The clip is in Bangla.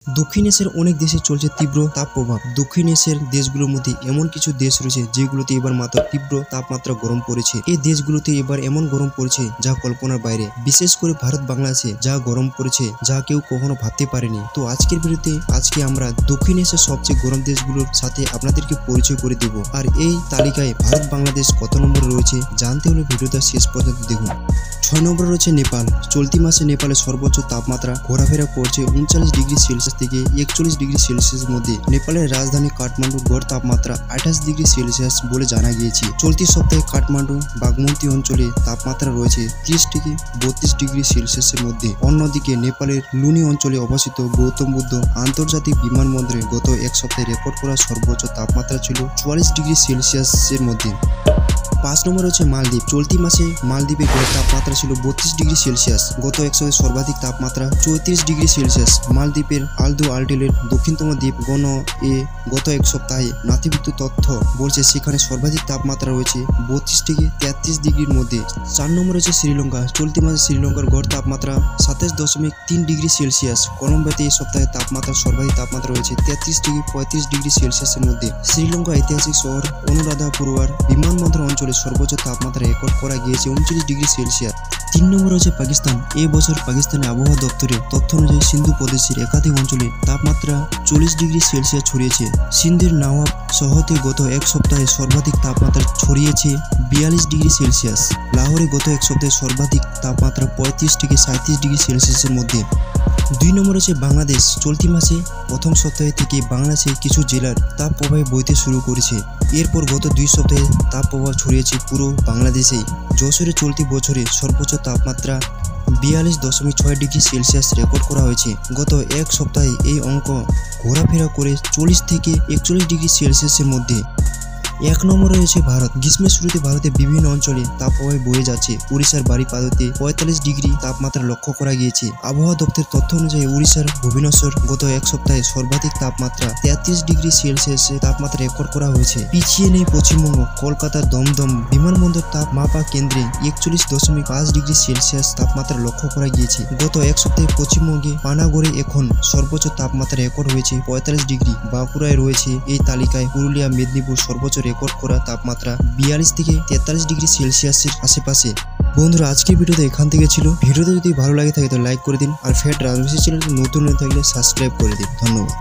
দক্ষিণ এশিয়ার অনেক দেশে চলছে তীব্র তাপপ্রবাহ। দক্ষিণ এশিয়ার দেশগুলোর মধ্যে এমন কিছু দেশ রয়েছে যেগুলোতে এবার মাত্র তীব্র তাপমাত্রা গরম পড়েছে। এই দেশগুলোতে এবার এমন গরম পড়েছে যা কল্পনার বাইরে, বিশেষ করে ভারত বাংলাদেশে যা গরম পড়েছে যা কেউ কখনো ভাবতে পারেনি। তো আজকের ভিডিওতে আজকে আমরা দক্ষিণ এশিয়ার সবচেয়ে গরম দেশগুলোর সাথে আপনাদেরকে পরিচয় করে দেব। আর এই তালিকায় ভারত বাংলাদেশ কত নম্বরে রয়েছে জানতে হলে ভিডিওটা শেষ পর্যন্ত দেখুন। 6 নম্বরে রয়েছে নেপাল। চলতি মাসে নেপালের সর্বোচ্চ তাপমাত্রা ঘোরাফেরা করছে 39 ডিগ্রি সেলসিয়াস থেকে 41 ডিগ্রি সেলসিয়াসের মধ্যে। নেপালের রাজধানী কাঠমান্ডু গড় তাপমাত্রা 28 ডিগ্রি সেলসিয়াস বলে জানা গিয়েছে। চলতি সপ্তাহে কাঠমান্ডু বাগমতি অঞ্চলে তাপমাত্রা রয়েছে 30 থেকে 32 ডিগ্রি সেলসিয়াসের মধ্যে। অন্যদিকে নেপালের লুনি অঞ্চলে অবস্থিত গৌতম বুদ্ধ আন্তর্জাতিক বিমানবন্দরে গত এক সপ্তাহে রেকর্ড করা সর্বোচ্চ তাপমাত্রা ছিল 44 ডিগ্রি সেলসিয়াসের মধ্যে। 5 নম্বরে রয়েছে মালদ্বীপ। চলতি মাসে মালদ্বীপে গড় তাপমাত্রা ছিল 32 ডিগ্রি সেলসিয়াস। গত এক সপ্তাহে সর্বাধিক তাপমাত্রা 34 ডিগ্রি সেলসিয়াস। মালদ্বীপের আলদু আলটেলের দক্ষিণতম দ্বীপ গণ এ গত এক সপ্তাহে নাতিভিত্তিক তথ্য বলছে সেখানে সর্বাধিক তাপমাত্রা রয়েছে 32 থেকে 33 ডিগ্রির মধ্যে। 4 নম্বরে রয়েছে শ্রীলঙ্কা। চলতি মাসে শ্রীলঙ্কার গড় তাপমাত্রা 27.3 ডিগ্রি সেলসিয়াস। কলম্বোতে এই সপ্তাহে সর্বাধিক তাপমাত্রা রয়েছে 33 থেকে 35 ডিগ্রি সেলসিয়াসের মধ্যে। শ্রীলঙ্কা ঐতিহাসিক শহর অনুরাধাপুরওয়ার বিমানবন্দর অঞ্চলে সর্বোচ্চ তাপমাত্রা রেকর্ড করা গিয়েছে 39 ডিগ্রি সেলসিয়াস। 3 নম্বরে রয়েছে পাকিস্তান। এই বছর পাকিস্তানের আবহাওয়া দপ্তরের তথ্য অনুযায়ী সিন্ধু প্রদেশের একাধিক অঞ্চলে তাপমাত্রা 40 ডিগ্রি সেলসিয়াস ছড়িয়েছে। সিন্ধের নওয়াব শহরে গত এক সপ্তাহে সর্বাধিক তাপমাত্রা ছড়িয়েছে 42 ডিগ্রি সেলসিয়াস। লাহোরে গত এক সপ্তাহে সর্বাধিক তাপমাত্রা 35 থেকে 37 ডিগ্রি সেলসিয়াসের মধ্যে। 2 নম্বরে রয়েছে বাংলাদেশ। চলতি মাসে প্রথম সপ্তাহে থেকে বাংলাদেশে কিছু জেলার তাপপ্রবাহ বইতে শুরু করেছে। এরপর গত 2 সপ্তাহে তাপপ্রবাহ ছড়িয়েছে পুরো বাংলাদেশেই। যশোরে চলতি বছরে সর্বোচ্চ তাপমাত্রা 42.6 ডিগ্রি সেলসিয়াস রেকর্ড করা হয়েছে। গত এক সপ্তাহে এই অঙ্ক ঘোরাফেরা করে 40 থেকে 41 ডিগ্রি সেলসিয়াসের মধ্যে। 1 নম্বরে রয়েছে ভারত। গ্রীষ্মের শুরুতে ভারতের বিভিন্ন অঞ্চলে তাপপ্রবাহ বয়ে যাচ্ছে। উড়িষ্যার বারিপাদাতে 45 ডিগ্রি তাপমাত্রা লক্ষ্য করা গিয়েছে। আবহাওয়া দপ্তরের তথ্য অনুযায়ী উড়িষ্যার ভুবনেশ্বর গত এক সপ্তাহে সর্বাধিক তাপমাত্রা 33 ডিগ্রি সেলসিয়াসের তাপমাত্রা রেকর্ড করা হয়েছে। পিছিয়ে নেই পশ্চিমবঙ্গ। কলকাতার দমদম বিমানবন্দর তাপ মাপা কেন্দ্রে 41.5 ডিগ্রি সেলসিয়াস তাপমাত্রা লক্ষ্য করা গিয়েছে। গত এক সপ্তাহে পশ্চিমবঙ্গে পানাগড়ে এখন সর্বোচ্চ তাপমাত্রা রেকর্ড হয়েছে 45 ডিগ্রি। বাঁকুড়ায় রয়েছে এই তালিকায়। পুরুলিয়া, মেদিনীপুর সর্বোচ্চ রেকর্ড করা তাপমাত্রা 42 থেকে 43 ডিগ্রি সেলসিয়াসের আশেপাশে। বন্ধুরা, আজকের ভিডিওতে এখান থেকে ছিল। ভিডিওতে যদি ভালো লাগে থাকে তো লাইক করে দিন, আর ফ্যাট রাজমিস্ত্রি চ্যানেলটি নতুন হয়ে থাকলে সাবস্ক্রাইব করে দিন। ধন্যবাদ।